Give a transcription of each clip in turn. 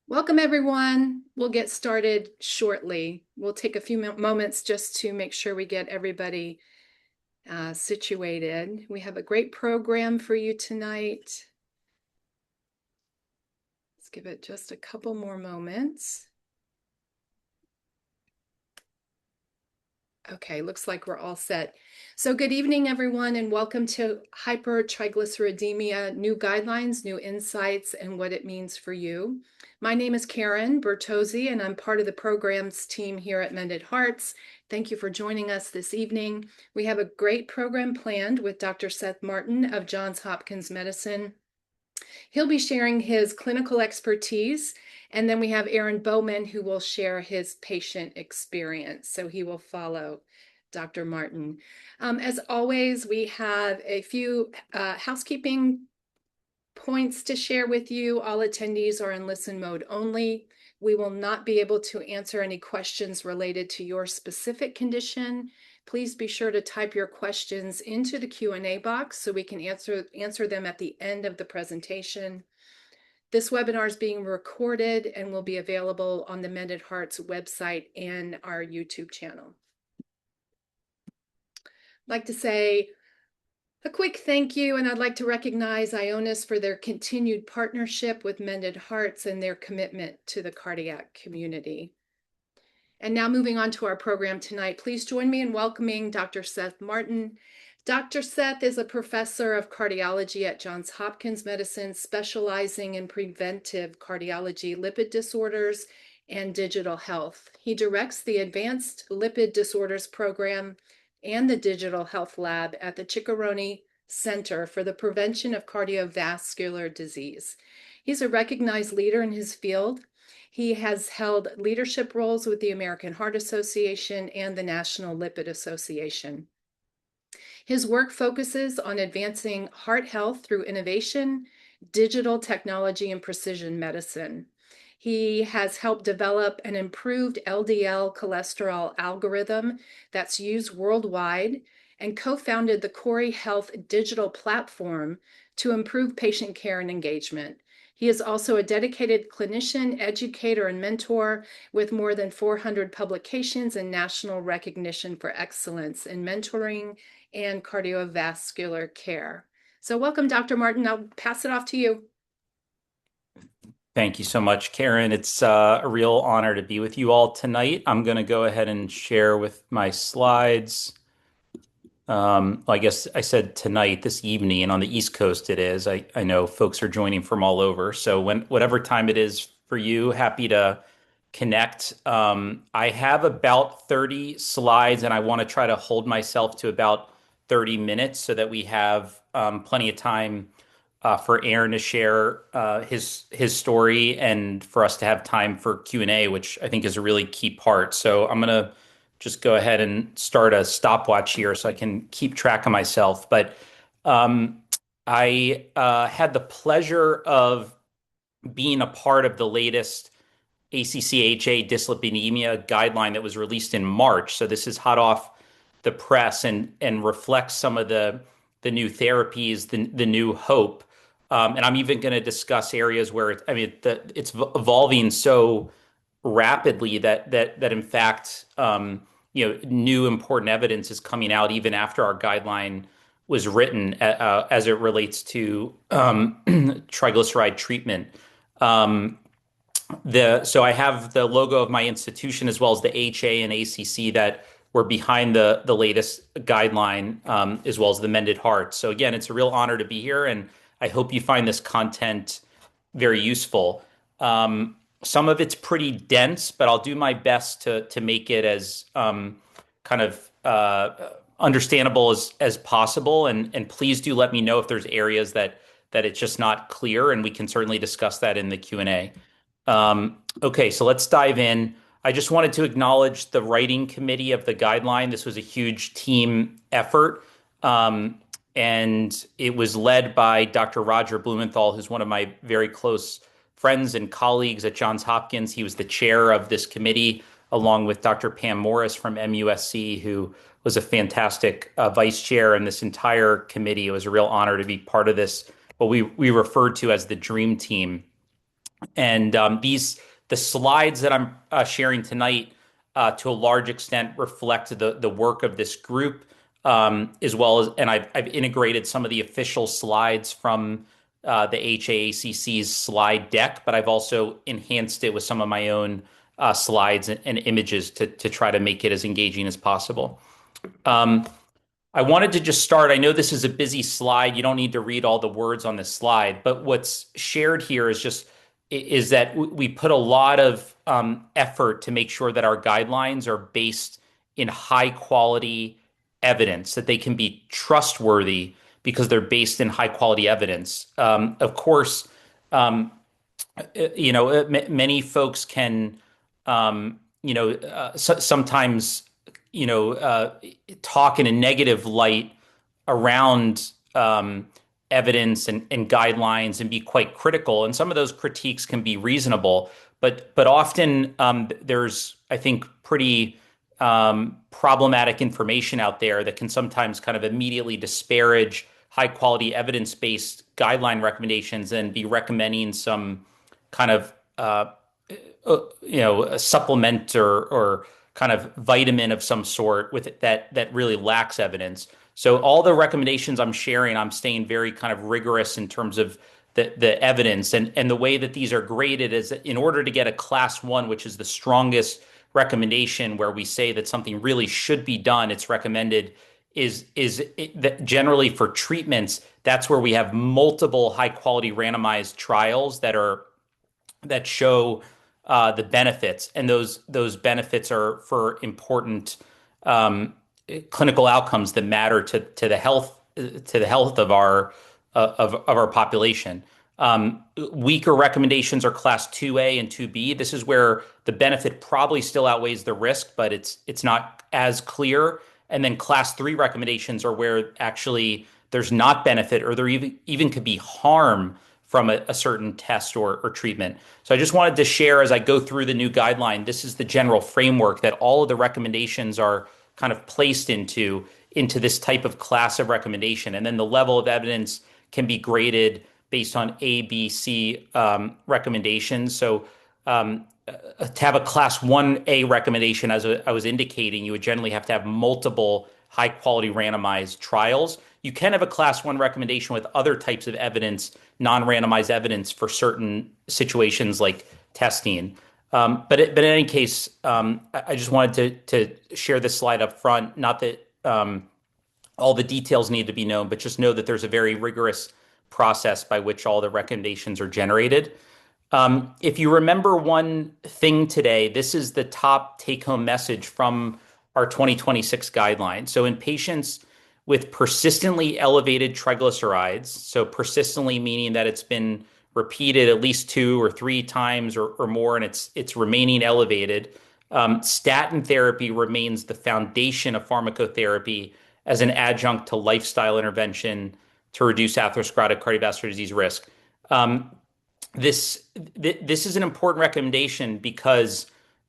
Welcome, everyone. We'll get started shortly. We'll take a few moments just to make sure we get everybody situated. We have a great program for you tonight. Let's give it just a couple more moments. Okay, looks like we're all set. So good evening, everyone, and welcome to Hypertriglyceridemia, new guidelines, new insights, and what it means for you. My name is Karen Bertozzi, and I'm part of the programs team here at Mended Hearts. Thank you for joining us this evening. We have a great program planned with Dr. Seth Martin of Johns Hopkins Medicine. He'll be sharing his clinical expertise, and then we have Aaron Bowman who will share his patient experience. So he will follow Dr. Martin. As always, we have a few housekeeping points to share with you. All attendees are in listen mode only. We will not be able to answer any questions related to your specific condition. Please be sure to type your questions into the Q&A box so we can answer them at the end of the presentation. This webinar is being recorded and will be available on the Mended Hearts website and our YouTube channel. I'd like to say a quick thank you, and I'd like to recognize Ionis for their continued partnership with Mended Hearts and their commitment to the cardiac community. And now moving on to our program tonight, please join me in welcoming Dr. Seth Martin. Dr. Seth is a professor of cardiology at Johns Hopkins Medicine, specializing in preventive cardiology, lipid disorders, and digital health. He directs the Advanced Lipid Disorders Program and the Digital Health Lab at the Ciccarone Center for the Prevention of Cardiovascular Disease. He's a recognized leader in his field. He has held leadership roles with the American Heart Association and the National Lipid Association. His work focuses on advancing heart health through innovation, digital technology, and precision medicine. He has helped develop an improved LDL cholesterol algorithm that's used worldwide and co-founded the Cori Health digital platform to improve patient care and engagement. He is also a dedicated clinician, educator, and mentor with more than 400 publications and national recognition for excellence in mentoring and cardiovascular care. So welcome, Dr. Martin. I'll pass it off to you. Thank you so much, Karen. It's a real honor to be with you all tonight. I'm going to go ahead and share with my slides. I guess I said tonight, this evening, and on the East Coast it is. I know folks are joining from all over. So whatever time it is for you, happy to connect. I have about 30 slides, and I want to try to hold myself to about 30 minutes so that we have plenty of time for Aaron to share his story and for us to have time for Q&A, which I think is a really key part. So I'm going to just go ahead and start a stopwatch here so I can keep track of myself. But I had the pleasure of being a part of the latest ACC/AHA dyslipidemia guideline that was released in March. So this is hot off the press and reflects some of the new therapies, the new hope. And I'm even going to discuss areas where it's evolving so rapidly that in fact new important evidence is coming out even after our guideline was written as it relates to triglyceride treatment. So I have the logo of my institution as well as the HA and ACC that were behind the latest guideline, as well as the Mended Heart. So again, it's a real honor to be here, and I hope you find this content very useful. Some of it's pretty dense, but I'll do my best to make it as kind of understandable as possible. And please do let me know if there's areas that it's just not clear, and we can certainly discuss that in the Q&A. Okay, so let's dive in. I just wanted to acknowledge the writing committee of the guideline. This was a huge team effort. And it was led by Dr. Roger Blumenthal, who's one of my very close friends and colleagues at Johns Hopkins. He was the chair of this committee, along with Dr. Pam Morris from MUSC, who was a fantastic vice chair, and this entire committee. It was a real honor to be part of this, what we referred to as the dream team. And the slides that I'm sharing tonight, to a large extent, reflect the work of this group, as well as, and I've integrated some of the official slides from the HAACC's slide deck, but I've also enhanced it with some of my own slides and images to try to make it as engaging as possible. I wanted to just start. I know this is a busy slide. You don't need to read all the words on this slide, but what's shared here is that we put a lot of effort to make sure that our guidelines are based in high quality evidence, that they can be trustworthy because they're based in high quality evidence. Of course, um, many folks can, sometimes, you know, uh, talk in a negative light around evidence and guidelines and be quite critical. And some of those critiques can be reasonable, but often there's, I think, pretty problematic information out there that can sometimes kind of immediately disparage high quality evidence based guideline recommendations and be recommending some kind of a supplement or kind of vitamin of some sort with it that really lacks evidence. So all the recommendations I'm sharing, I'm staying very kind of rigorous in terms of the evidence, and the way that these are graded is that in order to get a class one, which is the strongest recommendation where we say that something really should be done, it's recommended, that generally for treatments, that's where we have multiple high quality randomized trials that show the benefits, and those benefits are for important clinical outcomes that matter to the health of our population. Weaker recommendations are class 2A and 2B. This is where the benefit probably still outweighs the risk, but it's not as clear. And then class 3 recommendations are where actually there's not benefit, or there even could be harm from a certain test or treatment. So I just wanted to share, as I go through the new guideline, this is the general framework that all of the recommendations are kind of placed into this type of class of recommendation. And then the level of evidence can be graded based on A, B, C recommendations. So to have a class 1A recommendation, as I was indicating, you would generally have to have multiple high quality randomized trials. You can have a class 1 recommendation with other types of evidence, non-randomized evidence for situations like testing. But in any case, I just wanted to share this slide up front. Not that all the details need to be known, but just know that there's a very rigorous process by which all the recommendations are generated. If you remember one thing today, this is the top take-home message from our 2026 guidelines. So in patients with persistently elevated triglycerides, so persistently meaning that it's been repeated at least 2 or 3 times or more, and it's remaining elevated, statin therapy remains the foundation of pharmacotherapy as an adjunct to lifestyle intervention to reduce atherosclerotic cardiovascular disease risk. This is an important recommendation because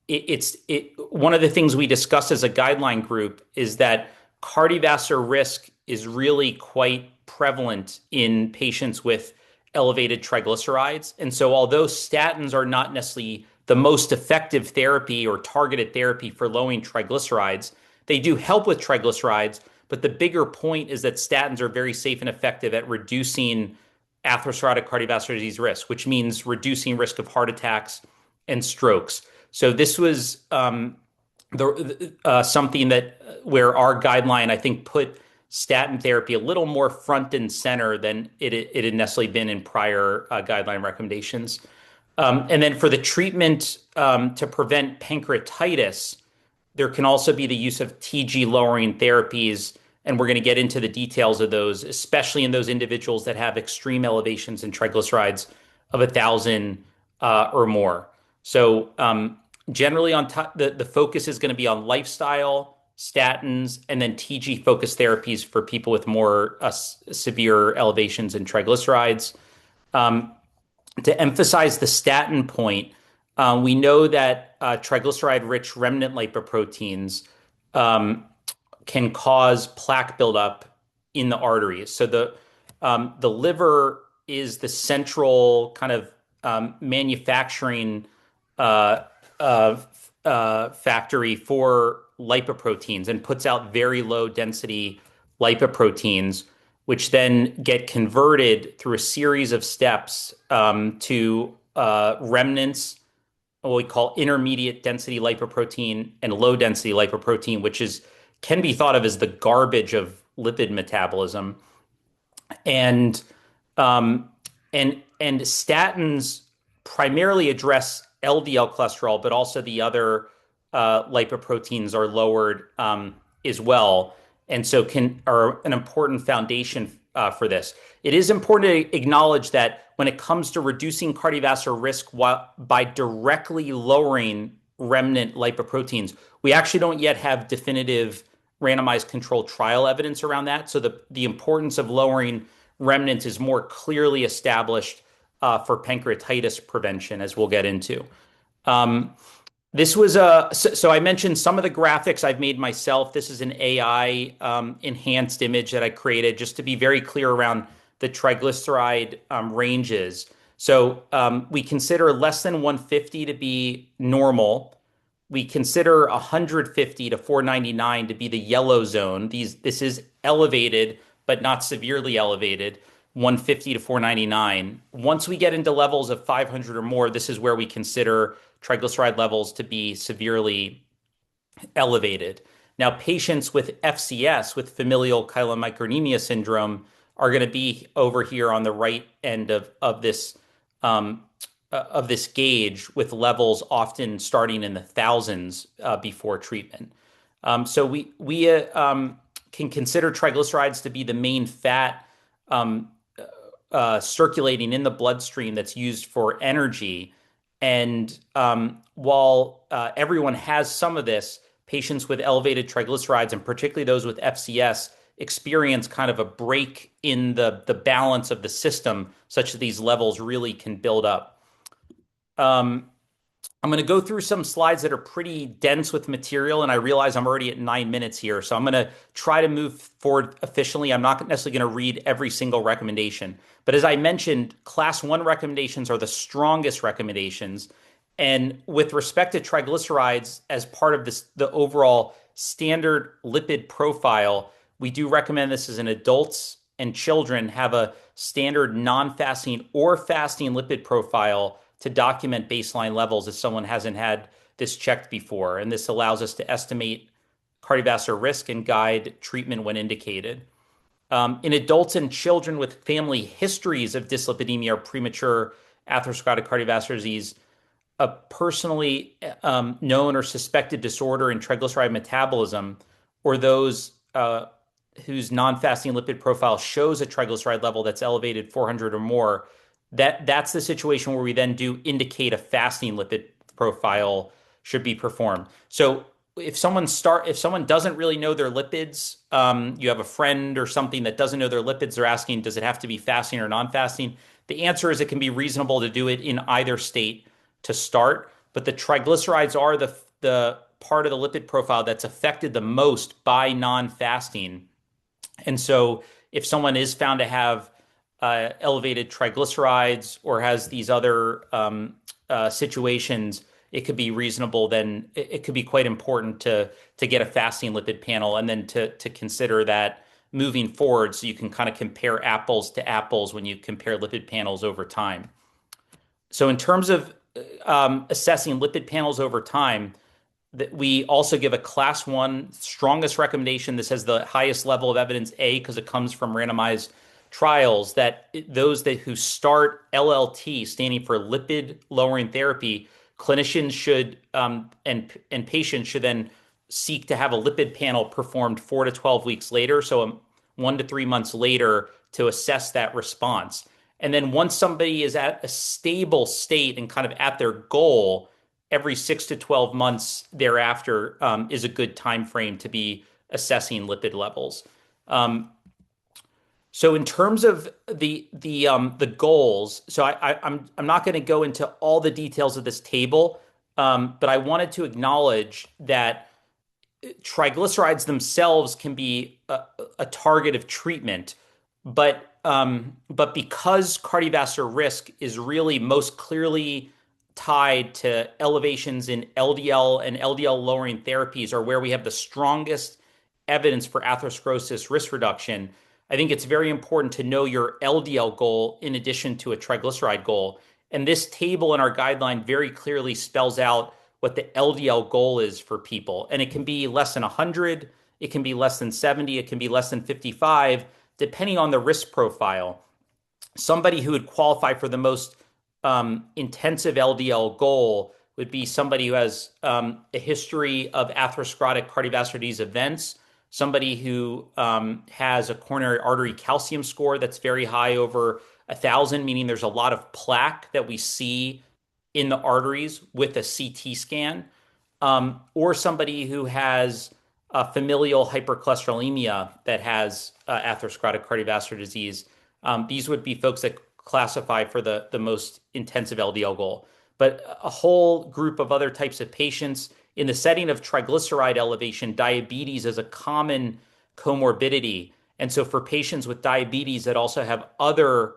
one of the things we discussed as a guideline group is that cardiovascular risk is really quite prevalent in patients with elevated triglycerides. And so although statins are not necessarily the most effective therapy or targeted therapy for lowering triglycerides, they do help with triglycerides. But the bigger point is that statins are very safe and effective at reducing atherosclerotic cardiovascular disease risk, which means reducing risk of heart attacks and strokes. So this was something that where our guideline, I think, put statin therapy a little more front and center than it had necessarily been in prior guideline recommendations. And then for the treatment to prevent pancreatitis, there can also be the use of TG lowering therapies, and we're going to get into the details of those, especially in those individuals that have extreme elevations in triglycerides of 1,000 or more. So generally, on top, the focus is going to be on lifestyle, statins, and then TG focused therapies for people with more severe elevations in triglycerides. To emphasize the statin point, we know that triglyceride-rich remnant lipoproteins can cause plaque buildup in the arteries. So the liver is the central kind of manufacturing factory for lipoproteins and puts out very low density lipoproteins, which then get converted through a series of steps to remnants, what we call intermediate density lipoprotein and low density lipoprotein, which can be thought of as the garbage of lipid metabolism. And um, and statins primarily address LDL cholesterol, but also the other lipoproteins are lowered as well, and so are an important foundation for this. It is important to acknowledge that when it comes to reducing cardiovascular risk by directly lowering remnant lipoproteins, we actually don't yet have definitive randomized controlled trial evidence around that. So the importance of lowering remnants is more clearly established for pancreatitis prevention, as we'll get into. This was so I mentioned some of the graphics I've made myself. This is an AI enhanced image that I created just to be very clear around the triglyceride ranges. So we consider less than 150 to be normal. We consider 150 to 499 to be the yellow zone. This is elevated, but not severely elevated, 150 to 499. Once we get into levels of 500 or more, this is where we consider triglyceride levels to be severely elevated. Now, patients with FCS, with familial chylomicronemia syndrome, are going to be over here on the right end of this gauge, with levels often starting in the thousands before treatment. So we can consider triglycerides to be the main fat circulating in the bloodstream that's used for energy. And while everyone has some of this, patients with elevated triglycerides, and particularly those with FCS, experience kind of a break in the balance of the system, such that these levels really can build up. I'm going to go through some slides that are pretty dense with material, and I realize I'm already at 9 minutes here, so I'm going to try to move forward efficiently. I'm not necessarily going to read every single recommendation, but as I mentioned, class 1 recommendations are the strongest recommendations. And with respect to triglycerides, as part of the overall standard lipid profile, we do recommend this as in adults and children have a standard non-fasting or fasting lipid profile to document baseline levels if someone hasn't had this checked before. And this allows us to estimate cardiovascular risk and guide treatment when indicated. In adults and children with family histories of dyslipidemia or premature atherosclerotic cardiovascular disease, a personally known or suspected disorder in triglyceride metabolism, or those whose non-fasting lipid profile shows a triglyceride level that's elevated 400 or more, that's the situation where we then do indicate a fasting lipid profile should be performed. So if someone doesn't really know their lipids, you have a friend or something that doesn't know their lipids, they're asking, does it have to be fasting or non-fasting? The answer is it can be reasonable to do it in either state to start, but the triglycerides are the part of the lipid profile that's affected the most by non-fasting. And so if someone is found to have elevated triglycerides or has these other situations, it could be reasonable, then it could be quite important to get a fasting lipid panel, and then to consider that moving forward, so you can kind of compare apples to apples when you compare lipid panels over time. So in terms of assessing lipid panels over time, that we also give a class 1 strongest recommendation. This has the highest level of evidence, because it comes from randomized trials, that those who start LLT, standing for lipid lowering therapy, clinicians should and patients should then seek to have a lipid panel performed 4 to 12 weeks later, so 1 to 3 months later, to assess that response. And then once somebody is at a stable state and kind of at their goal, every 6 to 12 months thereafter is a good time frame to be assessing lipid levels. So in terms of the goals, so I'm not going to go into all the details of this table, but I wanted to acknowledge that triglycerides themselves can be a target of treatment. But because cardiovascular risk is really most clearly tied to elevations in LDL and LDL lowering therapies, are where we have the strongest evidence for atherosclerosis risk reduction, I think it's very important to know your LDL goal in addition to a triglyceride goal. And this table in our guideline very clearly spells out what the LDL goal is for people. And it can be less than 100, it can be less than 70, it can be less than 55, depending on the risk profile. Somebody who would qualify for the most intensive LDL goal would be somebody who has a history of atherosclerotic cardiovascular disease events, somebody who has a coronary artery calcium score that's very high over 1,000, meaning there's a lot of plaque that we see in the arteries with a CT scan, or somebody who has familial hypercholesterolemia that has atherosclerotic cardiovascular disease. These would be folks that classify for the most intensive LDL goal. But a whole group of other types of patients in the setting of triglyceride elevation, diabetes is a common comorbidity. And so for patients with diabetes that also have other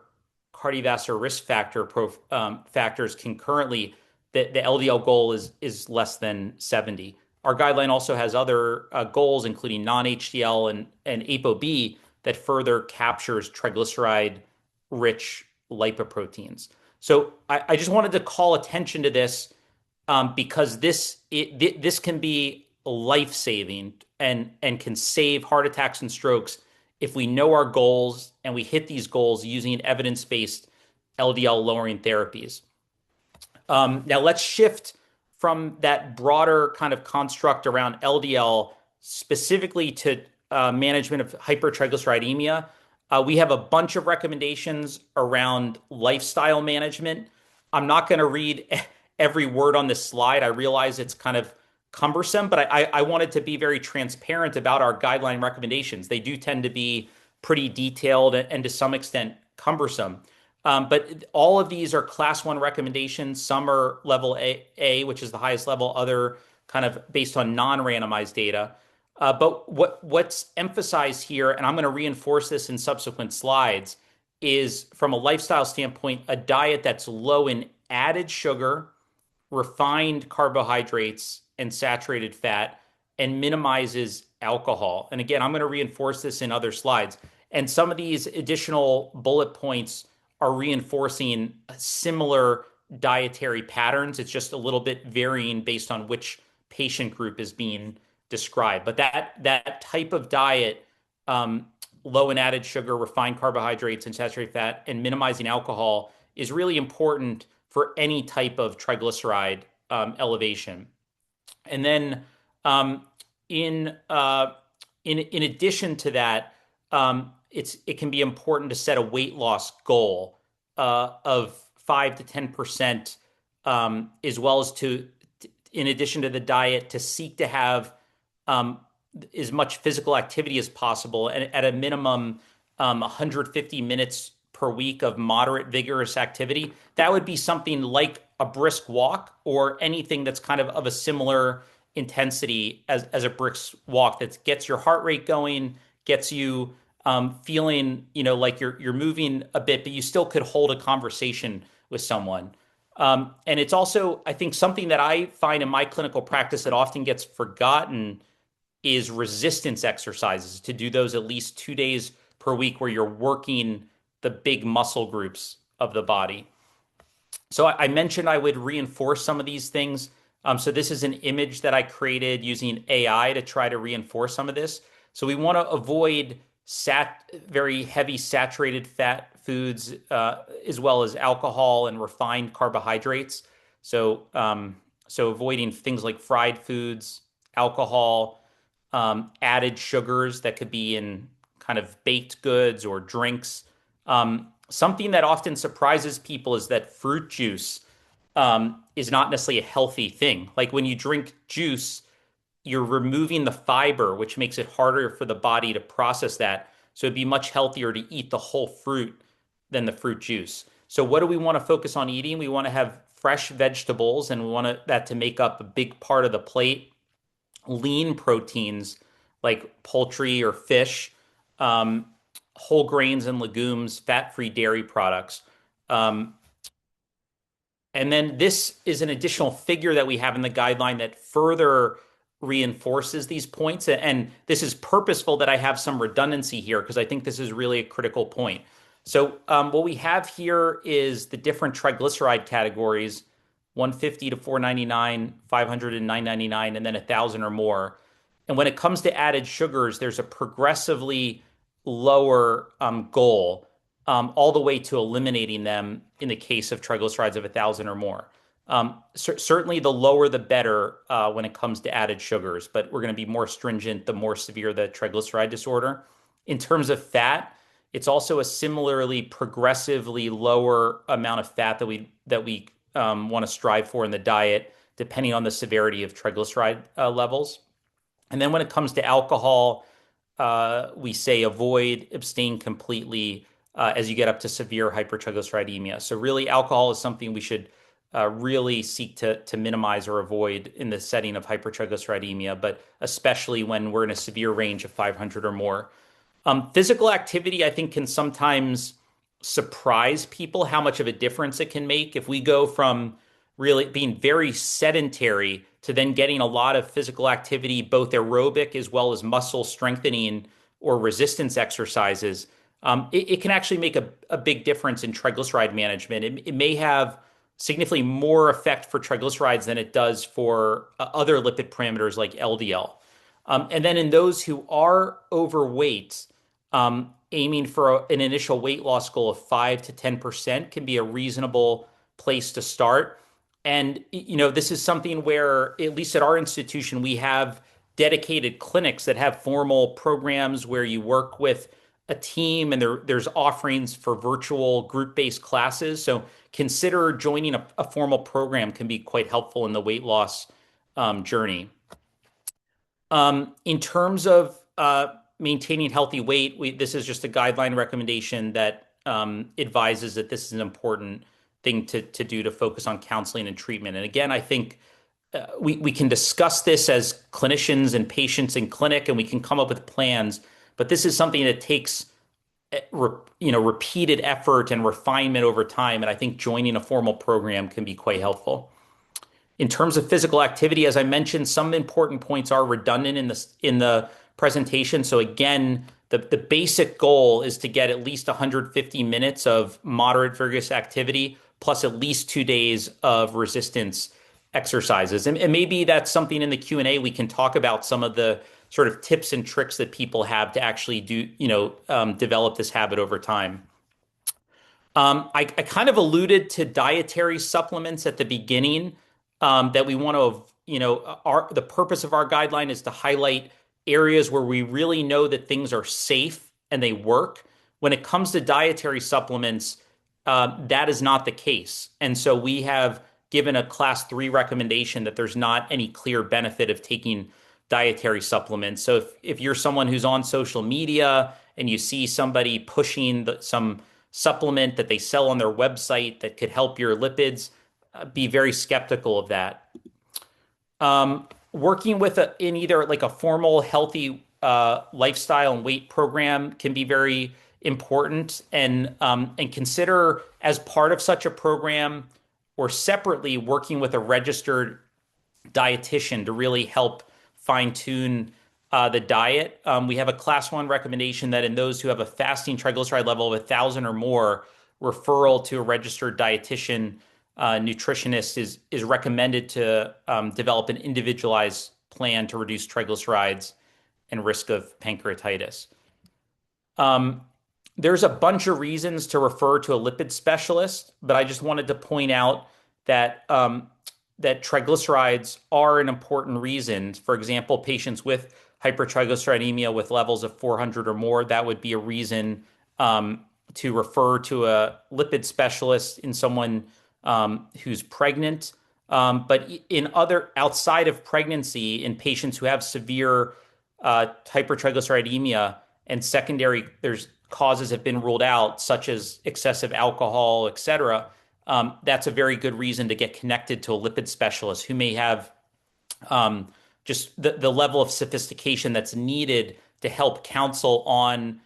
cardiovascular risk factors concurrently, the LDL goal is less than 70. Our guideline also has other goals, including non-HDL and ApoB, that further captures triglyceride-rich lipoproteins. So I just wanted to call attention to this because this can be life-saving and can save heart attacks and strokes if we know our goals and we hit these goals using evidence-based LDL lowering therapies. Now let's shift from that broader kind of construct around LDL specifically to management of hypertriglyceridemia. We have a bunch of recommendations around lifestyle management. I'm not going to read every word on this slide. I realize it's kind of cumbersome, but I wanted to be very transparent about our guideline recommendations. They do tend to be pretty detailed and to some extent cumbersome. But all of these are class 1 recommendations. Some are level A, which is the highest level, other kind of based on non-randomized data. But what's emphasized here, and I'm going to reinforce this in subsequent slides, is from a lifestyle standpoint, a diet that's low in added sugar, refined carbohydrates, and saturated fat, and minimizes alcohol. And again, I'm going to reinforce this in other slides. And some of these additional bullet points are reinforcing similar dietary patterns. It's just a little bit varying based on which patient group is being described. But that type of diet, low in added sugar, refined carbohydrates, and saturated fat, and minimizing alcohol, is really important for any type of triglyceride elevation. And then in addition to that, it can be important to set a weight loss goal of 5 to 10%, as well as in addition to the diet, to seek to have as much physical activity as possible, and at a minimum 150 minutes per week of moderate vigorous activity. That would be something like a brisk walk or anything that's kind of a similar intensity as a brisk walk that gets your heart rate going, gets you feeling, like you're moving a bit, but you still could hold a conversation with someone. And it's also, I think, something that I find in my clinical practice that often gets forgotten is resistance exercises, to do those at least 2 days per week where you're working the big muscle groups of the body. So I mentioned I would reinforce some of these things. So this is an image that I created using AI to try to reinforce some of this. So we want to avoid very heavy saturated fat foods, as well as alcohol and refined carbohydrates. So avoiding things like fried foods, alcohol, added sugars that could be in kind of baked goods or drinks. Something that often surprises people is that fruit juice is not necessarily a healthy thing. Like when you drink juice, you're removing the fiber, which makes it harder for the body to process that. So it'd be much healthier to eat the whole fruit than the fruit juice. So what do we want to focus on eating? We want to have fresh vegetables, and we want that to make up a big part of the plate. Lean proteins like poultry or fish, whole grains and legumes, fat-free dairy products. Um, and then this is an additional figure that we have in the guideline that further reinforces these points. And this is purposeful that I have some redundancy here because I think this is really a critical point. So what we have here is the different triglyceride categories, 150 to 499, 500 and 999, and then 1,000 or more. And when it comes to added sugars, there's a progressively lower goal all the way to eliminating them in the case of triglycerides of 1,000 or more. Certainly, the lower the better when it comes to added sugars, but we're going to be more stringent the more severe the triglyceride disorder. In terms of fat, it's also a similarly progressively lower amount of fat that we want to strive for in the diet, depending on the severity of triglyceride levels. And then when it comes to alcohol, we say avoid, abstain completely as you get up to severe hypertriglyceridemia. So really, alcohol is something we should really seek to minimize or avoid in the setting of hypertriglyceridemia, but especially when we're in a severe range of 500 or more. Physical activity, I think, can sometimes surprise people how much of a difference it can make. If we go from really being very sedentary to then getting a lot of physical activity, both aerobic as well as muscle strengthening or resistance exercises, it can actually make a big difference in triglyceride management. It may have significantly more effect for triglycerides than it does for other lipid parameters like LDL. And then in those who are overweight, aiming for an initial weight loss goal of 5 to 10% can be a reasonable place to start. And, this is something where, at least at our institution, we have dedicated clinics that have formal programs where you work with a team and there's offerings for virtual group-based classes. So consider joining a formal program can be quite helpful in the weight loss journey. In terms of maintaining healthy weight, this is just a guideline recommendation that advises that this is an important thing to do to focus on counseling and treatment. And again, I think we can discuss this as clinicians and patients in clinic, and we can come up with plans. But this is something that takes repeated effort and refinement over time. And I think joining a formal program can be quite helpful. In terms of physical activity, as I mentioned, some important points are redundant in the presentation. So again, the basic goal is to get at least 150 minutes of moderate vigorous activity plus at least 2 days of resistance exercises. And maybe that's something in the Q&A we can talk about some of the sort of tips and tricks that people have to actually develop this habit over time. I kind of alluded to dietary supplements at the beginning that we want to, the purpose of our guideline is to highlight areas where we really know that things are safe and they work. When it comes to dietary supplements, that is not the case. And so we have given a class 3 recommendation that there's not any clear benefit of taking dietary supplements. So if you're someone who's on social media and you see somebody pushing some supplement that they sell on their website that could help your lipids, be very skeptical of that. Working with in either like a formal healthy lifestyle and weight program can be very important, and consider as part of such a program or separately working with a registered dietitian to really help fine-tune the diet. We have a class 1 recommendation that in those who have a fasting triglyceride level of 1,000 or more, referral to a registered dietitian nutritionist is recommended to develop an individualized plan to reduce triglycerides and risk of pancreatitis. There's a bunch of reasons to refer to a lipid specialist, but I just wanted to point out that that triglycerides are an important reason. For example, patients with hypertriglyceridemia with levels of 400 or more, that would be a reason to refer to a lipid specialist in someone who's pregnant. But outside of pregnancy, in patients who have severe hypertriglyceridemia and secondary, there's causes have been ruled out, such as excessive alcohol, et cetera. That's a very good reason to get connected to a lipid specialist who may have just the level of sophistication that's needed to help counsel on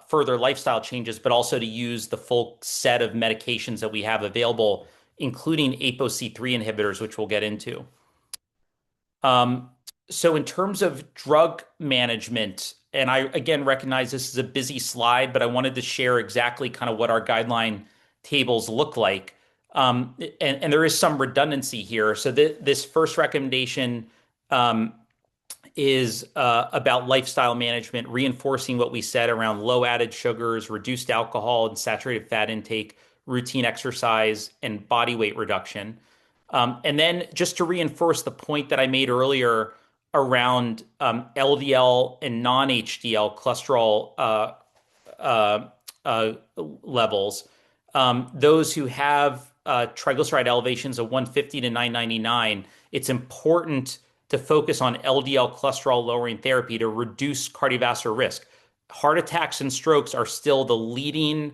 further lifestyle changes, but also to use the full set of medications that we have available, including ApoC3 inhibitors, which we'll get into. Um, so in terms of drug management, and I again recognize this is a busy slide, but I wanted to share exactly kind of what our guideline tables look like. And there is some redundancy here. So this first recommendation um, is about lifestyle management, reinforcing what we said around low added sugars, reduced alcohol and saturated fat intake, routine exercise, and body weight reduction. And then just to reinforce the point that I made earlier around LDL and non-HDL cholesterol levels, those who have triglyceride elevations of 150 to 999, it's important to focus on LDL cholesterol lowering therapy to reduce cardiovascular risk. Heart attacks and strokes are still the leading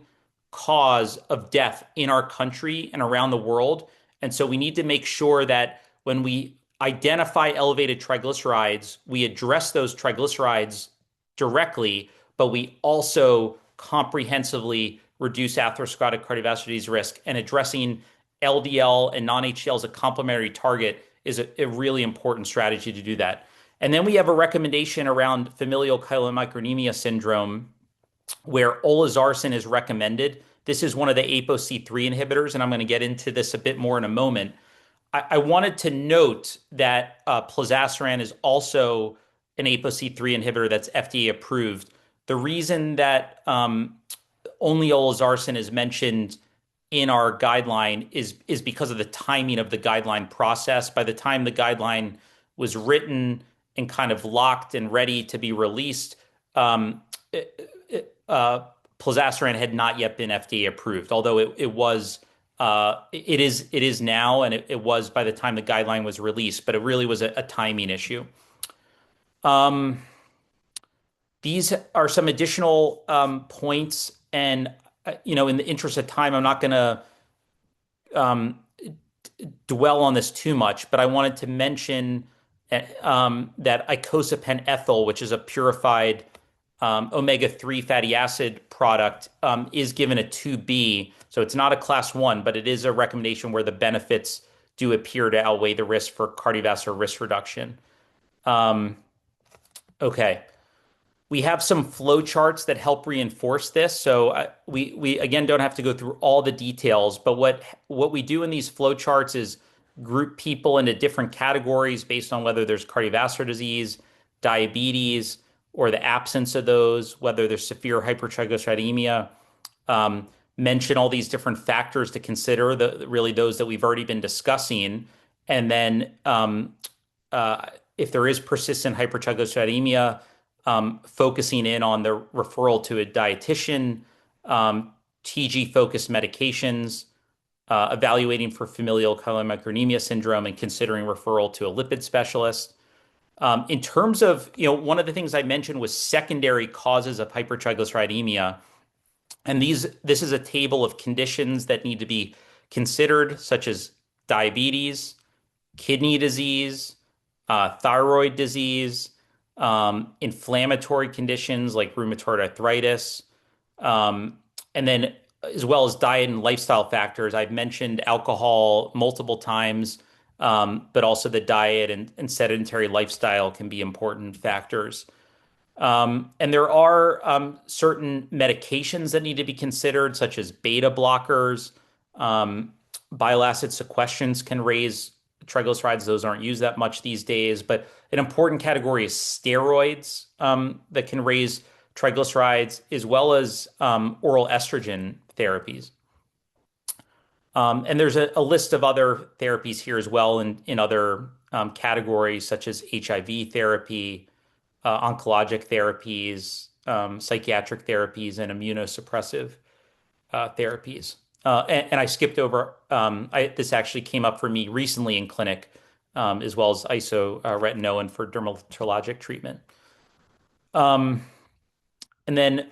cause of death in our country and around the world. And so we need to make sure that when we identify elevated triglycerides, we address those triglycerides directly, but we also comprehensively reduce atherosclerotic cardiovascular disease risk. And addressing LDL and non-HDL as a complementary target is a really important strategy to do that. And then we have a recommendation around familial chylomicronemia syndrome where olezarsen is recommended. This is one of the ApoC3 inhibitors, and I'm going to get into this a bit more in a moment. I wanted to note that plozasiran is also an ApoC3 inhibitor that's FDA approved. The reason that only olezarsen is mentioned in our guideline is because of the timing of the guideline process. By the time the guideline was written and kind of locked and ready to be released, plozasiran had not yet been FDA approved, although it is now, and it was by the time the guideline was released, but it really was a timing issue. These are some additional points, and in the interest of time, I'm not going to dwell on this too much, but I wanted to mention that icosapent ethyl, which is a purified omega-3 fatty acid product, is given a 2B. So it's not a class 1, but it is a recommendation where the benefits do appear to outweigh the risk for cardiovascular risk reduction. Okay. We have some flow charts that help reinforce this. So we again don't have to go through all the details, but what we do in these flow charts is group people into different categories based on whether there's cardiovascular disease, diabetes, or the absence of those, whether there's severe hypertriglyceridemia. Mention all these different factors to consider, really those that we've already been discussing. And then if there is persistent hypertriglyceridemia, focusing in on the referral to a dietitian, TG-focused medications, evaluating for familial chylomicronemia syndrome, and considering referral to a lipid specialist. In terms of, one of the things I mentioned was secondary causes of hypertriglyceridemia. And this is a table of conditions that need to be considered, such as diabetes, kidney disease, thyroid disease, inflammatory conditions like rheumatoid arthritis, and then as well as diet and lifestyle factors. I've mentioned alcohol multiple times, but also the diet and sedentary lifestyle can be important factors. And there are certain medications that need to be considered, such as beta blockers. Bile acid sequestrants can raise triglycerides. Those aren't used that much these days, but an important category is steroids that can raise triglycerides, as well as oral estrogen therapies. And there's a list of other therapies here as well in other categories, such as HIV therapy, oncologic therapies, psychiatric therapies, and immunosuppressive therapies. And I skipped over, this actually came up for me recently in clinic, as well as isoretinoin for dermatologic treatment. And then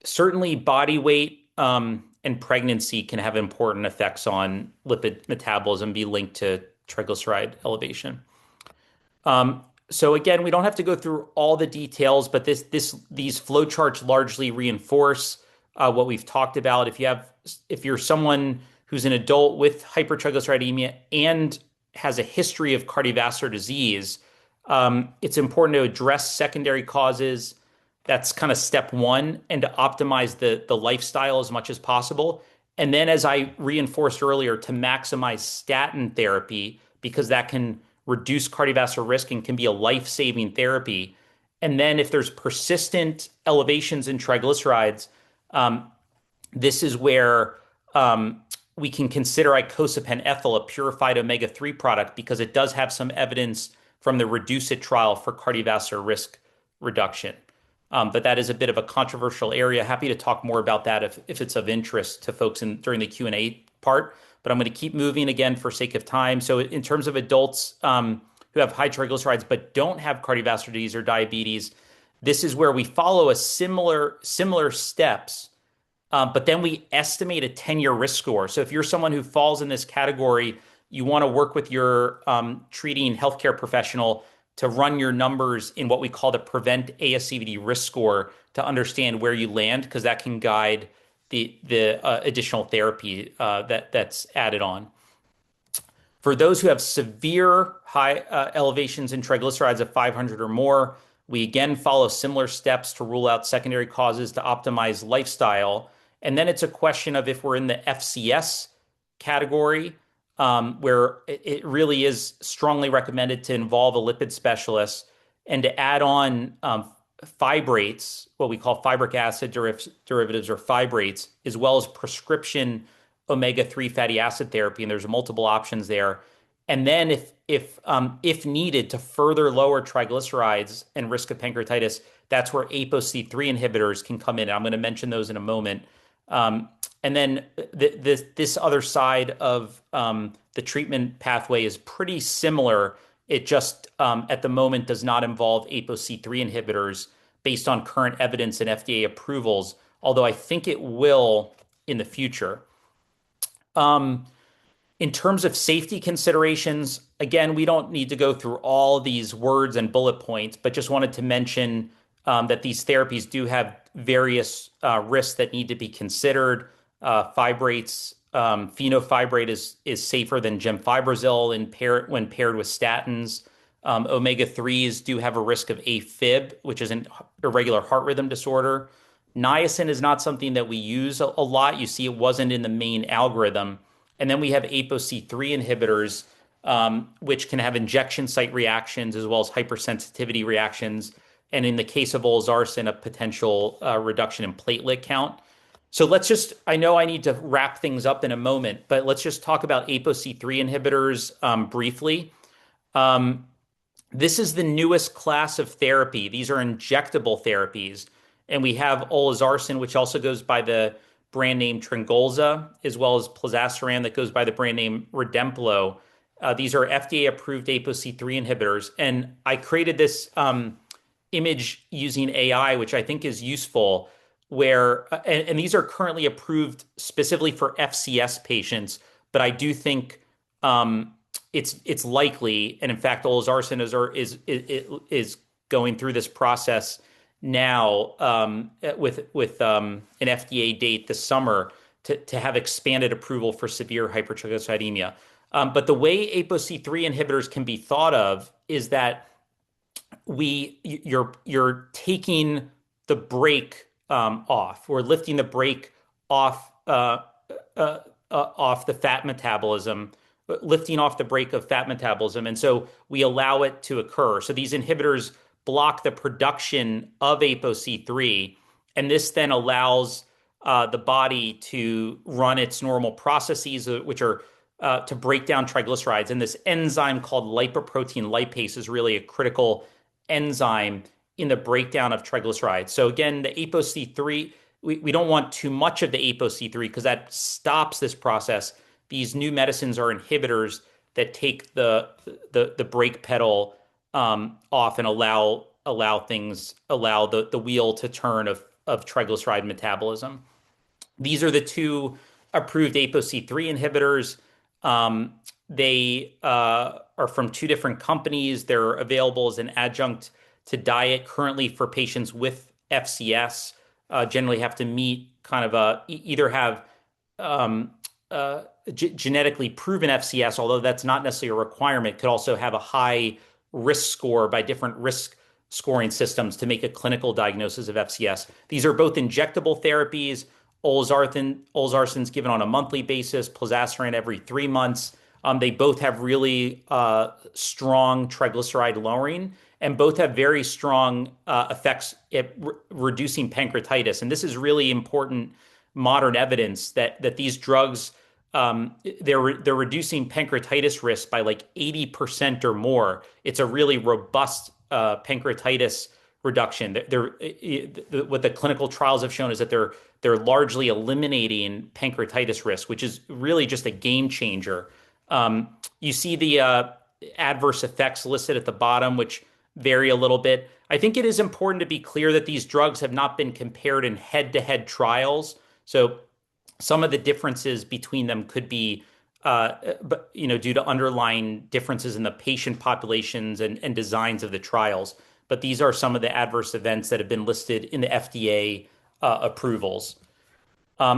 certainly body weight and pregnancy can have important effects on lipid metabolism, be linked to triglyceride elevation. So again, we don't have to go through all the details, but these flowcharts largely reinforce what we've talked about. If you're someone who's an adult with hypertriglyceridemia and has a history of cardiovascular disease, it's important to address secondary causes. That's kind of step one, and to optimize the lifestyle as much as possible. And then, as I reinforced earlier, to maximize statin therapy because that can reduce cardiovascular risk and can be a life-saving therapy. And then, if there's persistent elevations in triglycerides, um, this is where we can consider icosapent ethyl a purified omega-3 product because it does have some evidence from the Reduce It trial for cardiovascular risk reduction. But that is a bit of a controversial area. Happy to talk more about that if it's of interest to folks during the Q&A part. But I'm going to keep moving again for sake of time. So in terms of adults who have high triglycerides but don't have cardiovascular disease or diabetes, this is where we follow a similar steps, but then we estimate a 10-year risk score. So if you're someone who falls in this category, you want to work with your treating healthcare professional to run your numbers in what we call the Prevent ASCVD risk score to understand where you land, because that can guide the additional therapy that's added on. For those who have severe high elevations in triglycerides of 500 or more, we again follow similar steps to rule out secondary causes to optimize lifestyle. And then it's a question of if we're in the FCS category, where it really is strongly recommended to involve a lipid specialist and to add on fibrates, what we call fibric acid derivatives or fibrates, as well as prescription omega-3 fatty acid therapy. And there's multiple options there. And then if needed to further lower triglycerides and risk of pancreatitis, that's where ApoC3 inhibitors can come in. I'm going to mention those in a moment. And then this other side of the treatment pathway is pretty similar. It just at the moment does not involve ApoC3 inhibitors based on current evidence and FDA approvals, although I think it will in the future. In terms of safety considerations, again, we don't need to go through all these words and bullet points, but just wanted to mention that these therapies do have various risks that need to be considered. Fibrates, fenofibrate is safer than gemfibrozil when paired with statins. Omega-3s do have a risk of AFib, which is an irregular heart rhythm disorder. Niacin is not something that we use a lot. You see, it wasn't in the main algorithm. And then we have ApoC3 inhibitors, which can have injection site reactions as well as hypersensitivity reactions. And in the case of olezarsen, a potential reduction in platelet count. So I know I need to wrap things up in a moment, but let's just talk about ApoC3 inhibitors briefly. This is the newest class of therapy. These are injectable therapies. And we have olezarsen, which also goes by the brand name Tryngolza, as well as plozasiran that goes by the brand name Redemplo. These are FDA-approved ApoC3 inhibitors. And I created this image using AI, which I think is useful, and these are currently approved specifically for FCS patients, but I do think it's likely, and in fact, olezarsen is going through this process now with an FDA date this summer to have expanded approval for severe hypertriglyceridemia. But the way ApoC3 inhibitors can be thought of is that you're taking the brake off. We're lifting the brake off off the fat metabolism, lifting off the brake of fat metabolism, and so we allow it to occur. So these inhibitors block the production of ApoC3, and this then allows the body to run its normal processes, which are to break down triglycerides. And this enzyme called lipoprotein lipase is really a critical enzyme in the breakdown of triglycerides. So again, the ApoC3, we don't want too much of the ApoC3 because that stops this process. These new medicines are inhibitors that take the brake pedal off and allow the wheel to turn of triglyceride metabolism. These are the two approved ApoC3 inhibitors. They are from two different companies. They're available as an adjunct to diet currently for patients with FCS. Generally have to meet kind of either have um, genetically proven FCS, although that's not necessarily a requirement, could also have a high risk score by different risk scoring systems to make a clinical diagnosis of FCS. These are both injectable therapies. Olzarsen's given on a monthly basis, plozasiran every 3 months. They both have really strong triglyceride lowering, and both have very strong effects at reducing pancreatitis. And this is really important modern evidence that these drugs they're reducing pancreatitis risk by like 80% or more. It's a really robust pancreatitis reduction. What the clinical trials have shown is that they're largely eliminating pancreatitis risk, which is really just a game changer. You see the adverse effects listed at the bottom, which vary a little bit. I think it is important to be clear that these drugs have not been compared in head-to-head trials. So some of the differences between them could be, due to underlying differences in the patient populations and designs of the trials. But these are some of the adverse events that have been listed in the FDA approvals.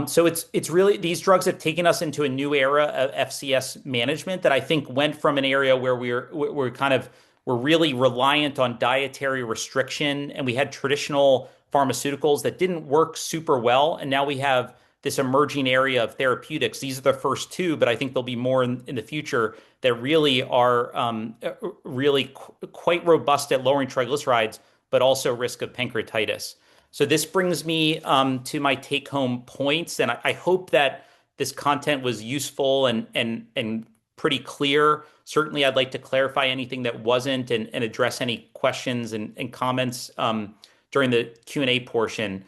So it's really these drugs have taken us into a new era of FCS management that I think went from an area where we're really reliant on dietary restriction, and we had traditional pharmaceuticals that didn't work super well, and now we have this emerging area of therapeutics. These are the first two, but I think there'll be more in the future that really are quite robust at lowering triglycerides, but also risk of pancreatitis. So this brings me to my take-home points, and I hope that this content was useful and pretty clear. Certainly, I'd like to clarify anything that wasn't and address any questions and comments during the Q&A portion.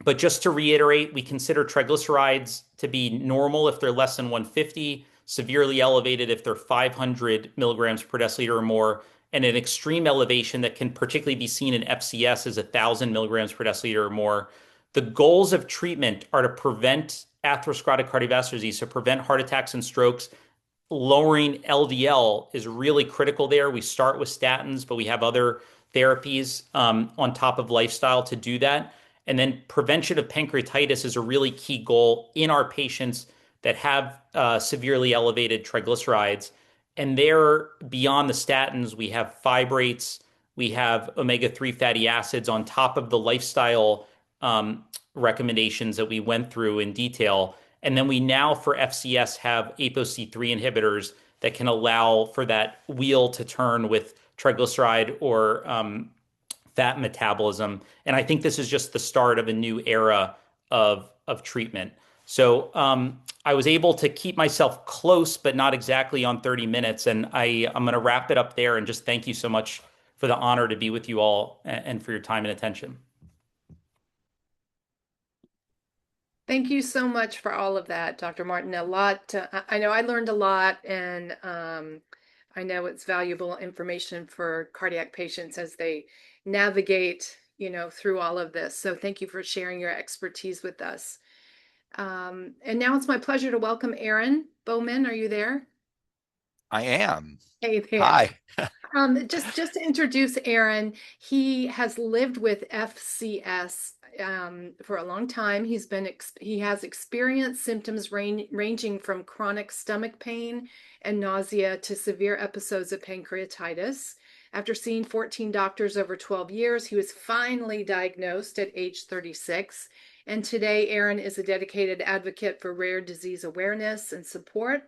But just to reiterate, we consider triglycerides to be normal if they're less than 150, severely elevated if they're 500 milligrams per deciliter or more, and an extreme elevation that can particularly be seen in FCS is 1,000 milligrams per deciliter or more. The goals of treatment are to prevent atherosclerotic cardiovascular disease, so prevent heart attacks and strokes. Lowering LDL is really critical there. We start with statins, but we have other therapies on top of lifestyle to do that. And then prevention of pancreatitis is a really key goal in our patients that have severely elevated triglycerides. And there, beyond the statins, we have fibrates, we have omega-3 fatty acids on top of the lifestyle recommendations that we went through in detail. And then we now, for FCS, have ApoC3 inhibitors that can allow for that wheel to turn with triglyceride or fat metabolism. And I think this is just the start of a new era of treatment. So I was able to keep myself close, but not exactly on 30 minutes. And I'm going to wrap it up there and just thank you so much for the honor to be with you all and for your time and attention. Thank you so much for all of that, Dr. Martin. A lot, I know I learned a lot, and I know it's valuable information for cardiac patients as they navigate, through all of this. So thank you for sharing your expertise with us. And now it's my pleasure to welcome Aaron Bowman. Are you there? I am. Hey there. Hi. Just to introduce Aaron, he has lived with FCS for a long time. He has experienced symptoms ranging from chronic stomach pain and nausea to severe episodes of pancreatitis. After seeing 14 doctors over 12 years, he was finally diagnosed at age 36. And today, Aaron is a dedicated advocate for rare disease awareness and support,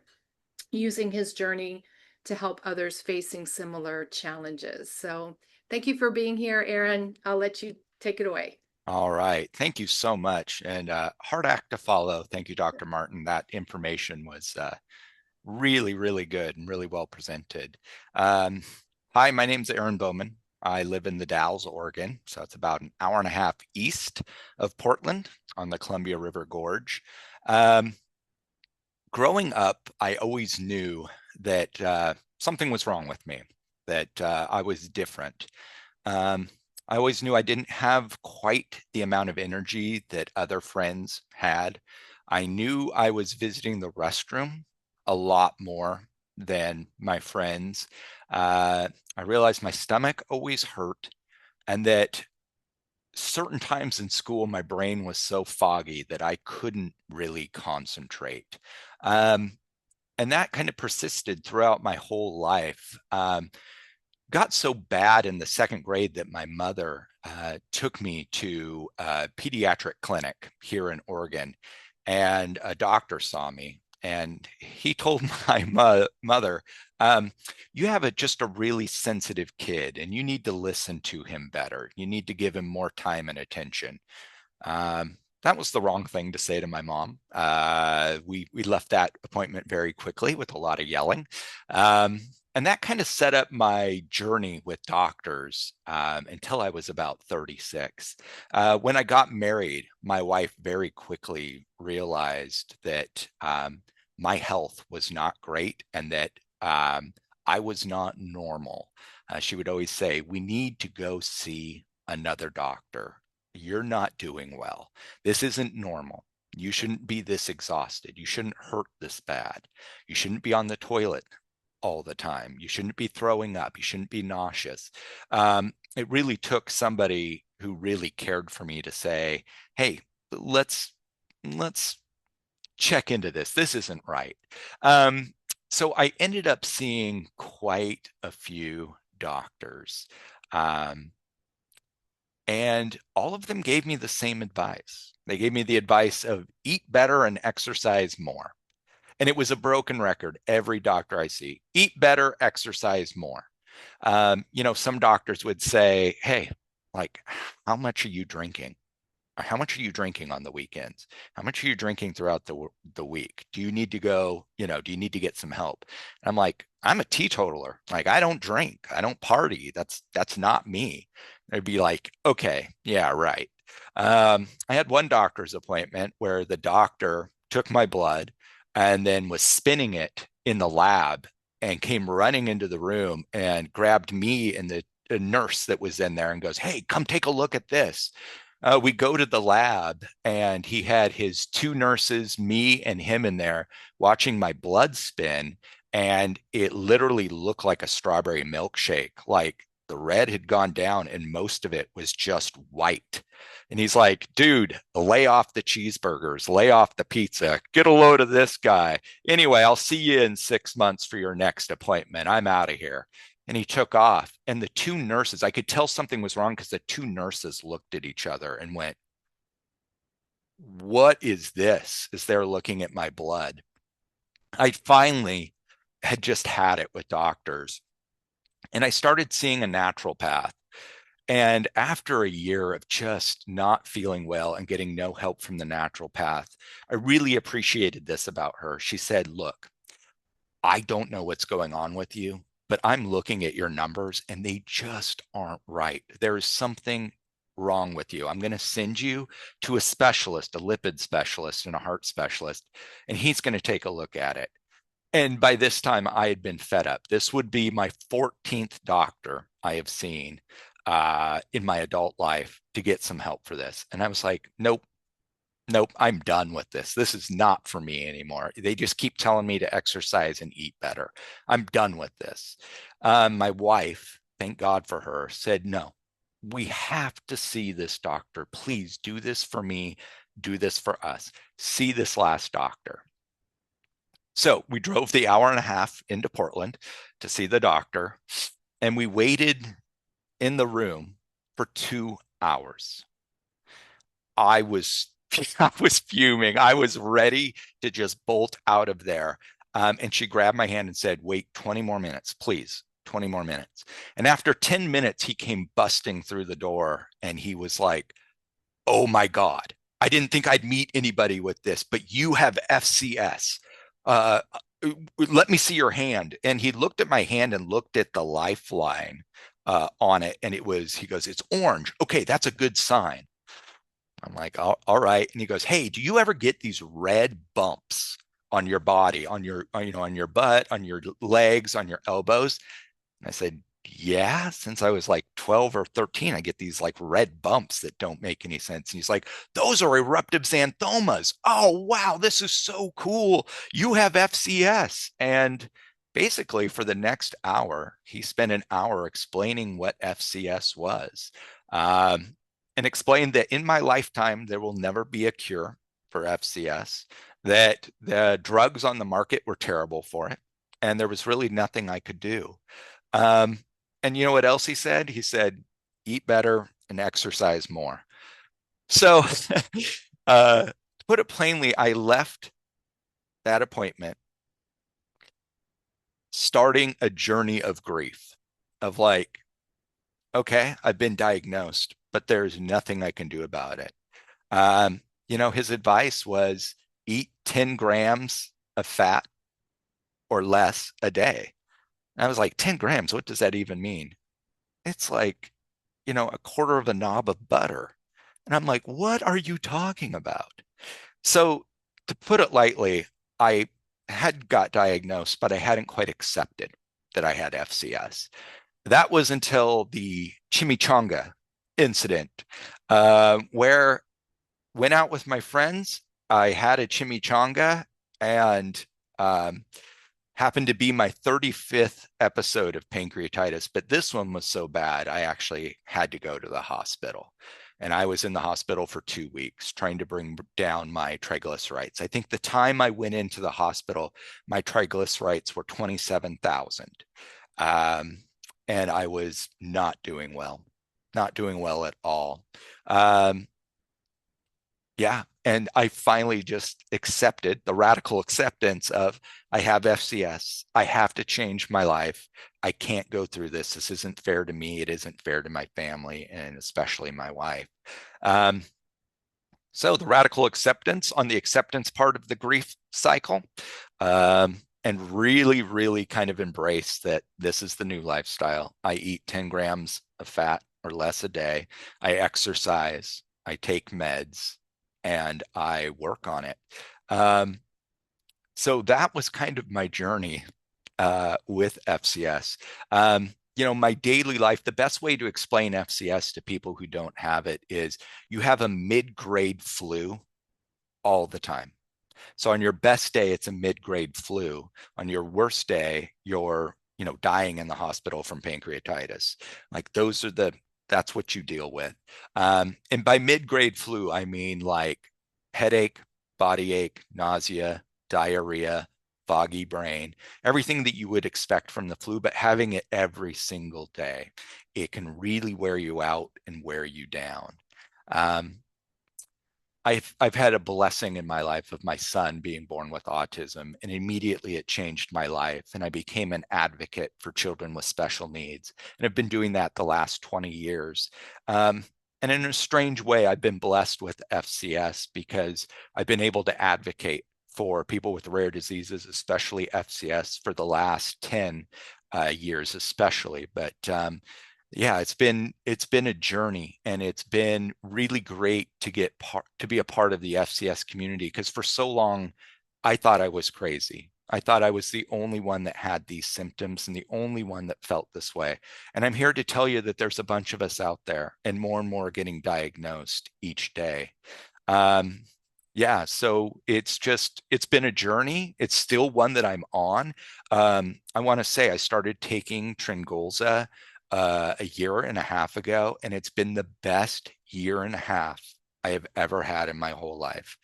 using his journey to help others facing similar challenges. So thank you for being here, Aaron. I'll let you take it away. All right. Thank you so much. And hard act to follow. Thank you, Dr. Martin. That information was really, really good and really well presented. Hi, my name's Aaron Bowman. I live in the Dalles, Oregon. So it's about an hour and a half east of Portland on the Columbia River Gorge. Growing up, I always knew that something was wrong with me, that I was different. I always knew I didn't have quite the amount of energy that other friends had. I knew I was visiting the restroom a lot more than my friends. I realized my stomach always hurt, and that certain times in school, my brain was so foggy that I couldn't really concentrate. And that kind of persisted throughout my whole life. Got so bad in the second grade that my mother took me to a pediatric clinic here in Oregon, and a doctor saw me. And he told my mother, you have just a really sensitive kid, and you need to listen to him better. You need to give him more time and attention. That was the wrong thing to say to my mom. We left that appointment very quickly with a lot of yelling. And that kind of set up my journey with doctors until I was about 36. When I got married, my wife very quickly realized that my health was not great, and that I was not normal. She would always say, we need to go see another doctor. You're not doing well. This isn't normal. You shouldn't be this exhausted. You shouldn't hurt this bad. You shouldn't be on the toilet all the time. You shouldn't be throwing up. You shouldn't be nauseous. It really took somebody who really cared for me to say, hey, let's check into this. This isn't right. So I ended up seeing quite a few doctors. And all of them gave me the same advice. They gave me the advice of eat better and exercise more. And it was a broken record. Every doctor I see, eat better, exercise more. Some doctors would say, hey, like, how much are you drinking? Or how much are you drinking on the weekends? How much are you drinking throughout the week? Do you need to go, do you need to get some help? And I'm like, I'm a teetotaler. Like, I don't drink. I don't party. That's not me. They'd be like, okay, yeah, right. I had one doctor's appointment where the doctor took my blood and then was spinning it in the lab and came running into the room and grabbed me and the nurse that was in there and goes, hey, come take a look at this. We go to the lab, and he had his two nurses, me and him, in there watching my blood spin. And it literally looked like a strawberry milkshake. Like, the red had gone down and most of it was just white. And he's like, dude, lay off the cheeseburgers, lay off the pizza, get a load of this guy. Anyway, I'll see you in 6 months for your next appointment. I'm out of here. And he took off. And the two nurses, I could tell something was wrong because the two nurses looked at each other and went, what is this? As they're looking at my blood. I finally had just had it with doctors. And I started seeing a naturopath. And after a year of just not feeling well and getting no help from the naturopath, I really appreciated this about her. She said, look, I don't know what's going on with you, but I'm looking at your numbers and they just aren't right. There is something wrong with you. I'm going to send you to a specialist, a lipid specialist and a heart specialist, and he's going to take a look at it. And by this time, I had been fed up. This would be my 14th doctor I have seen in my adult life to get some help for this. And I was like, nope, I'm done with this. This is not for me anymore. They just keep telling me to exercise and eat better. I'm done with this. My wife, thank God for her, said, no, we have to see this doctor. Please do this for me. Do this for us. See this last doctor. So we drove the hour and a half into Portland to see the doctor, and we waited in the room for 2 hours. I was fuming. I was ready to just bolt out of there. And she grabbed my hand and said, wait 20 more minutes, please. 20 more minutes. And after 10 minutes, he came busting through the door and he was like, oh my God, I didn't think I'd meet anybody with this, but you have FCS. Let me see your hand. And he looked at my hand and looked at the lifeline on it. And he goes, it's orange. Okay, that's a good sign. I'm like, all right. And he goes, hey, do you ever get these red bumps on your body, on your butt, on your legs, on your elbows? And I said, yeah, since I was like 12 or 13, I get these like red bumps that don't make any sense. And he's like, those are eruptive xanthomas. Oh, wow, this is so cool. You have FCS. And basically for the next hour, he spent an hour explaining what FCS was, and explained that in my lifetime, there will never be a cure for FCS, that the drugs on the market were terrible for it, and there was really nothing I could do. And you know what else he said? He said, eat better and exercise more. So to put it plainly, I left that appointment starting a journey of grief of like, okay, I've been diagnosed, but there's nothing I can do about it. His advice was eat 10 grams of fat or less a day. And I was like, 10 grams, what does that even mean? It's like, a quarter of a knob of butter. And I'm like, what are you talking about? So to put it lightly, I had got diagnosed, but I hadn't quite accepted that I had FCS. That was until the chimichanga incident, where went out with my friends. I had a chimichanga, and happened to be my 35th episode of pancreatitis, but this one was so bad, I actually had to go to the hospital. And I was in the hospital for 2 weeks trying to bring down my triglycerides. I think the time I went into the hospital, my triglycerides were 27,000. And I was not doing well at all. Yeah. And I finally just accepted the radical acceptance of I have FCS. I have to change my life. I can't go through this. This isn't fair to me. It isn't fair to my family, and especially my wife. So the radical acceptance on the acceptance part of the grief cycle, and really, really kind of embrace that this is the new lifestyle. I eat 10 grams of fat or less a day. I exercise. I take meds. And I work on it. So that was kind of my journey with FCS. My daily life, the best way to explain FCS to people who don't have it is you have a mid-grade flu all the time. So on your best day, it's a mid-grade flu. On your worst day, you're dying in the hospital from pancreatitis. Like that's what you deal with. And by mid-grade flu, I mean like headache, body ache, nausea, diarrhea, foggy brain, everything that you would expect from the flu, but having it every single day, it can really wear you out and wear you down. I've had a blessing in my life of my son being born with autism, and immediately it changed my life, and I became an advocate for children with special needs, and I've been doing that the last 20 years. And in a strange way, I've been blessed with FCS because I've been able to advocate for people with rare diseases, especially FCS, for the last 10 years, especially. But yeah, it's been a journey, and it's been really great to be a part of the FCS community, because for so long I thought I was crazy. I thought I was the only one that had these symptoms and the only one that felt this way. And I'm here to tell you that there's a bunch of us out there, and more getting diagnosed each day. Yeah, so it's been a journey. It's still one that I'm on. I want to say I started taking Tryngolza a year and a half ago, and it's been the best year and a half I have ever had in my whole life.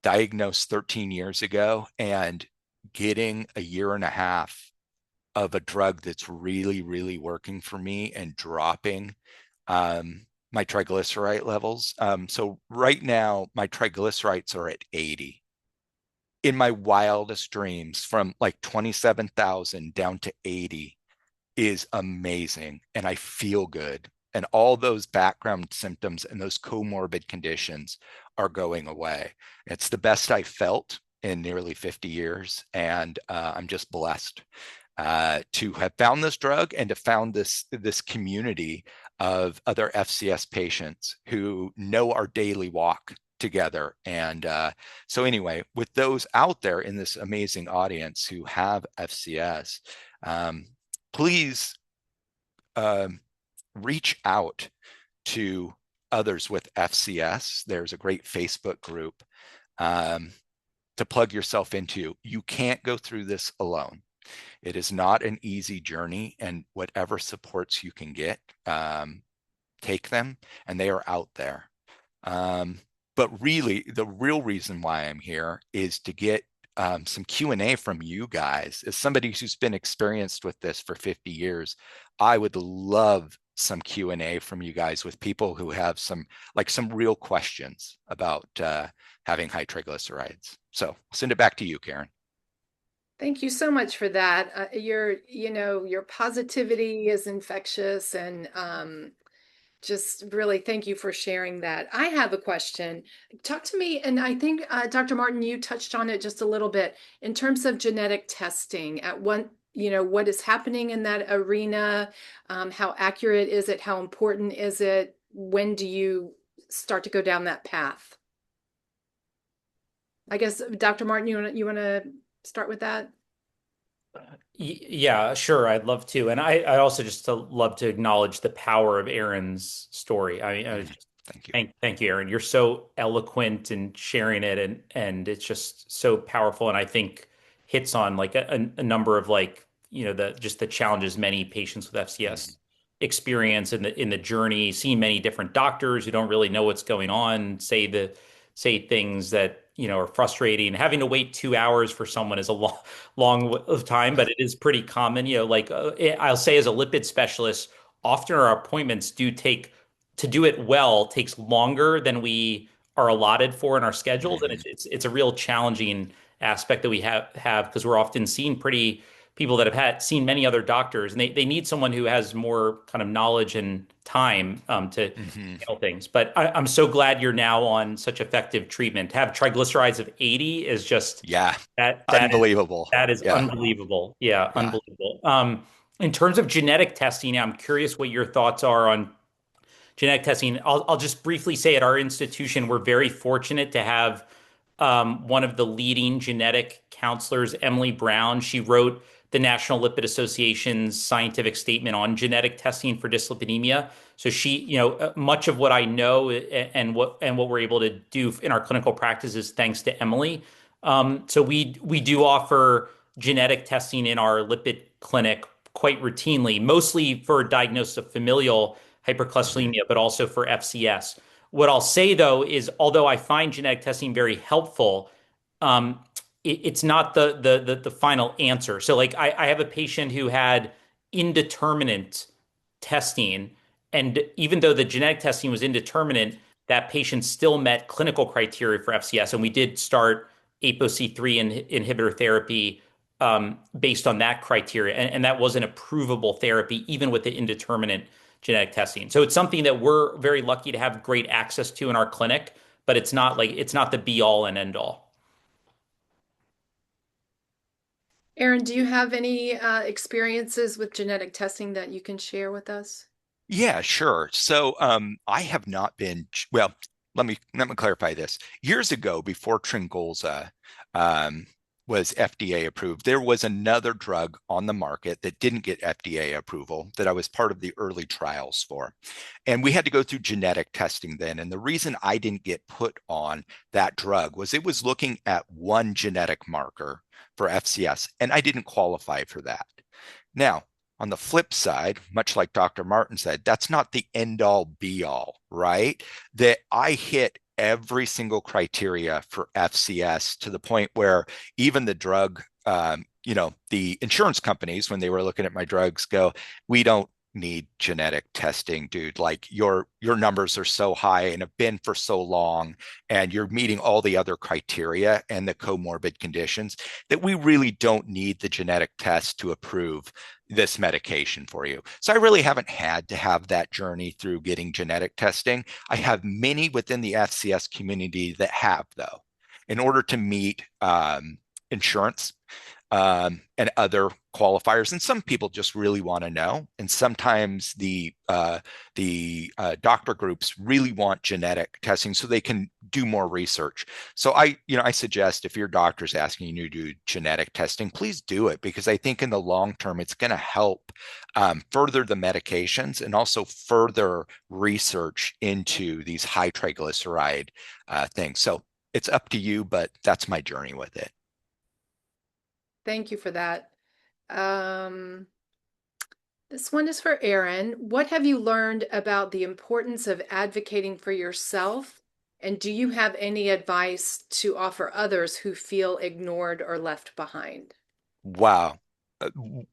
Diagnosed 13 years ago, and getting a year and a half of a drug that's really, really working for me and dropping my triglyceride levels. So right now, my triglycerides are at 80. In my wildest dreams, from like 27,000 down to 80 is amazing, and I feel good. And all those background symptoms and those comorbid conditions are going away. It's the best I felt in nearly 50 years. And I'm just blessed to have found this drug and to found this community of other FCS patients who know our daily walk together. And so anyway, with those out there in this amazing audience who have FCS, please reach out to others with FCS. There's a great Facebook group to plug yourself into. You can't go through this alone. It is not an easy journey, and whatever supports you can get, take them, and they are out there. But really, the real reason why I'm here is to get some Q&A from you guys. As somebody who's been experienced with this for 50 years, I would love some Q&A from you guys with people who have some real questions about having high triglycerides. So I'll send it back to you, Karen. Thank you so much for that. Your positivity is infectious, and just really thank you for sharing that. I have a question. Talk to me, and I think Dr. Martin, you touched on it just a little bit in terms of genetic testing. What is happening in that arena? How accurate is it? How important is it? When do you start to go down that path? I guess, Dr. Martin, you want to start with that? Yeah, sure. I'd love to. And I also just love to acknowledge the power of Aaron's story. Thank you. Thank you, Aaron. You're so eloquent in sharing it, and it's just so powerful. And I think hits on like a number of the challenges many patients with FCS experience in the journey, seeing many different doctors who don't really know what's going on, say things that are frustrating. Having to wait 2 hours for someone is a long of time, but it is pretty common. I'll say as a lipid specialist, often our appointments to do it well takes longer than we are allotted for in our schedules, and it's a real challenging aspect that we have because we're often seeing people that have seen many other doctors, and they need someone who has more kind of knowledge and time to handle things. But I'm so glad you're now on such effective treatment. To have triglycerides of 80 is just unbelievable. That is unbelievable. Yeah, unbelievable. In terms of genetic testing, I'm curious what your thoughts are on genetic testing. I'll just briefly say at our institution, we're very fortunate to have one of the leading genetic counselors, Emily Brown. She wrote the National Lipid Association's scientific statement on genetic testing for dyslipidemia. So she, much of what I know and what we're able to do in our clinical practice is thanks to Emily. So we do offer genetic testing in our lipid clinic quite routinely, mostly for diagnosis of familial hypercholesterolemia, but also for FCS. What I'll say though is, although I find genetic testing very helpful, it's not the final answer. So like I have a patient who had indeterminate testing, and even though the genetic testing was indeterminate, that patient still met clinical criteria for FCS, and we did start ApoC3 inhibitor therapy based on that criteria, and that was an approvable therapy even with the indeterminate genetic testing. So it's something that we're very lucky to have great access to in our clinic, but it's not the be all and end all. Aaron, do you have any experiences with genetic testing that you can share with us? Yeah, sure. So I have not been, well, let me clarify this. Years ago, before Tryngolza was FDA approved, there was another drug on the market that didn't get FDA approval that I was part of the early trials for. And we had to go through genetic testing then. And the reason I didn't get put on that drug was it was looking at one genetic marker for FCS, and I didn't qualify for that. Now, on the flip side, much like Dr. Martin said, that's not the end all be all, right? That I hit every single criteria for FCS to the point where even the drug, the insurance companies, when they were looking at my drugs, go, we don't need genetic testing, dude. Like your numbers are so high and have been for so long, and you're meeting all the other criteria and the comorbid conditions that we really don't need the genetic test to approve this medication for you. So I really haven't had to have that journey through getting genetic testing. I have many within the FCS community that have, though, in order to meet insurance. and other qualifiers. And some people just really want to know. And sometimes the doctor groups really want genetic testing so they can do more research. So I suggest if your doctor's asking you to do genetic testing, please do it, because I think in the long term, it's going to help further the medications and also further research into these high triglyceride things. So it's up to you, but that's my journey with it. Thank you for that. This one is for Aaron. What have you learned about the importance of advocating for yourself? And do you have any advice to offer others who feel ignored or left behind? Wow.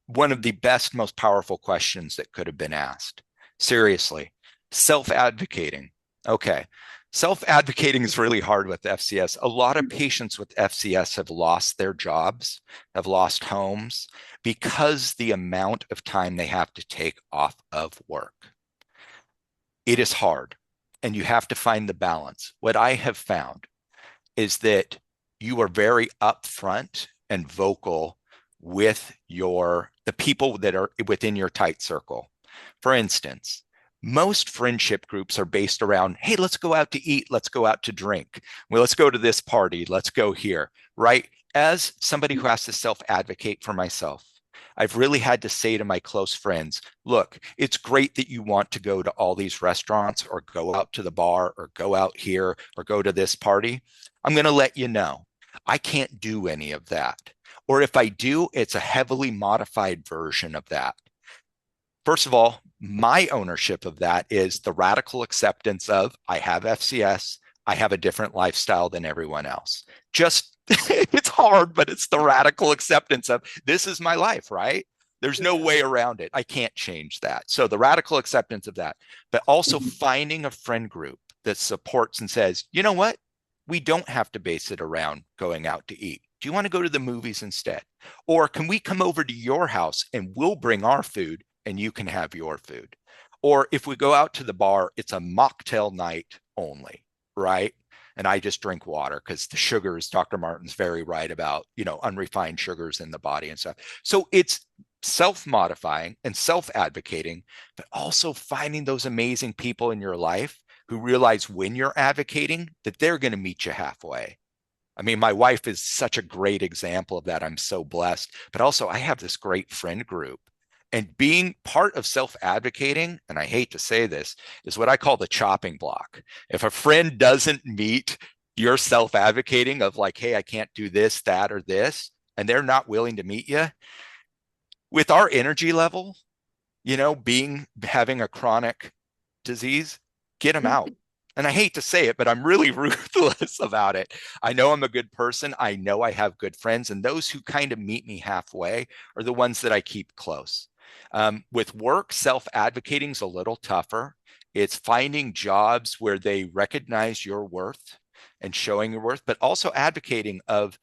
One of the best, most powerful questions that could have been asked. Seriously, self-advocating. Okay. Self-advocating is really hard with FCS. A lot of patients with FCS have lost their jobs, have lost homes because the amount of time they have to take off of work. It is hard, and you have to find the balance. What I have found is that you are very upfront and vocal with the people that are within your tight circle. For instance, most friendship groups are based around, hey, let's go out to eat, let's go out to drink, well, let's go to this party, let's go here, right? As somebody who has to self-advocate for myself, I've really had to say to my close friends, look, it's great that you want to go to all these restaurants or go out to the bar or go out here or go to this party. I'm going to let you know, I can't do any of that. Or if I do, it's a heavily modified version of that. First of all, my ownership of that is the radical acceptance of I have FCS, I have a different lifestyle than everyone else. Just, it's hard, but it's the radical acceptance of this is my life, right? There's no way around it. I can't change that. So the radical acceptance of that, but also finding a friend group that supports and says, you know what? We don't have to base it around going out to eat. Do you want to go to the movies instead? Or can we come over to your house and we'll bring our food and you can have your food? Or if we go out to the bar, it's a mocktail night only, right? And I just drink water because the sugars, Dr. Martin's very right about, unrefined sugars in the body and stuff. So it's self-modifying and self-advocating, but also finding those amazing people in your life who realize when you're advocating that they're going to meet you halfway. I mean, my wife is such a great example of that. I'm so blessed. But also, I have this great friend group. And being part of self-advocating, and I hate to say this, is what I call the chopping block. If a friend doesn't meet your self-advocating of like, hey, I can't do this, that, or this, and they're not willing to meet you, with our energy level, having a chronic disease, get them out. And I hate to say it, but I'm really ruthless about it. I know I'm a good person. I know I have good friends. And those who kind of meet me halfway are the ones that I keep close. With work, self-advocating is a little tougher. It's finding jobs where they recognize your worth and showing your worth, but also advocating of,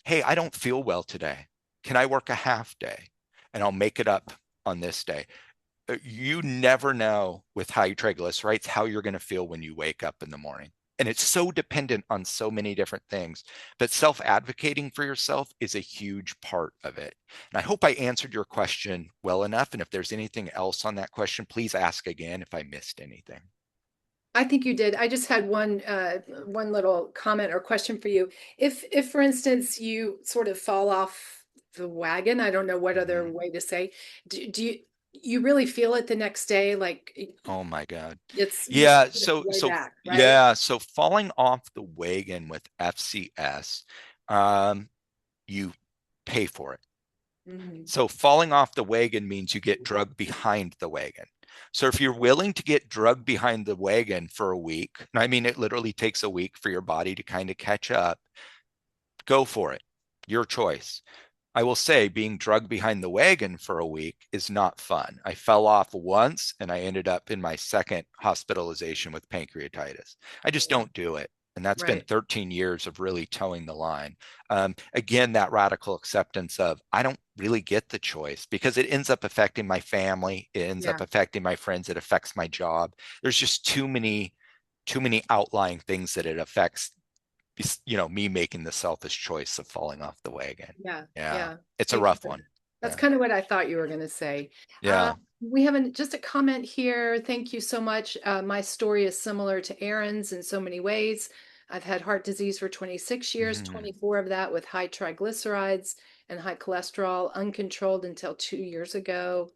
hey, I don't feel well today. Can I work a half day? And I'll make it up on this day. You never know with high triglycerides how you're going to feel when you wake up in the morning. And it's so dependent on so many different things. But self-advocating for yourself is a huge part of it. And I hope I answered your question well enough. And if there's anything else on that question, please ask again if I missed anything. I think you did. I just had one little comment or question for you. If for instance you sort of fall off the wagon, I don't know what other way to say, do you really feel it the next day? Like, oh my God. it's Yeah. just So back, right? yeah. So falling off the wagon with FCS, you pay for it. So falling off the wagon means you get drugged behind the wagon. So if you're willing to get drugged behind the wagon for a week, and I mean, it literally takes a week for your body to kind of catch up, go for it. Your choice. I will say being drugged behind the wagon for a week is not fun. I fell off once and I ended up in my second hospitalization with pancreatitis. I just don't do it. And that's been 13 years of really towing the line. Again, that radical acceptance of I don't really get the choice because it ends up affecting my family. It ends up affecting my friends. It affects my job. There's just too many outlying things that it affects me making the selfish choice of falling off the wagon. Yeah. Yeah. Yeah. It's a Thank you rough for one. That's Yeah. kind of what I thought you were going to say. Yeah. We have just a comment here. Thank you so much. My story is similar to Aaron's in so many ways. I've had heart disease for 26 years, Mhm. 24 of that with high triglycerides and high cholesterol, uncontrolled until 2 years ago.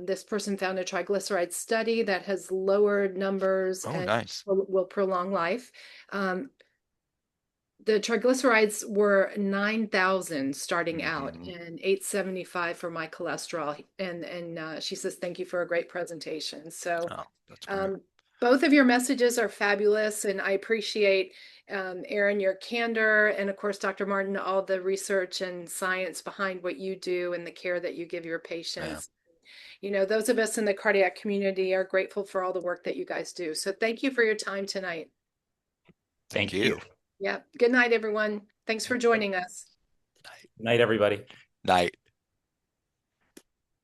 This person found a triglyceride study that has lowered numbers Oh, and nice. will prolong life. The triglycerides were 9,000 starting out Mhm. and 875 for my cholesterol. And she says, thank you for a great presentation. So Oh, that's great. both of your messages are fabulous. And I appreciate, Aaron, your candor. And of course, Dr. Martin, all the research and science behind what you do and the care that you give your Yeah. patients. You know, those of us in the cardiac community are grateful for all the work that you guys do. So thank you for your time tonight. Thank Thank you. you. Yeah. Good night, everyone. Thanks for joining us. Night, everybody. Night.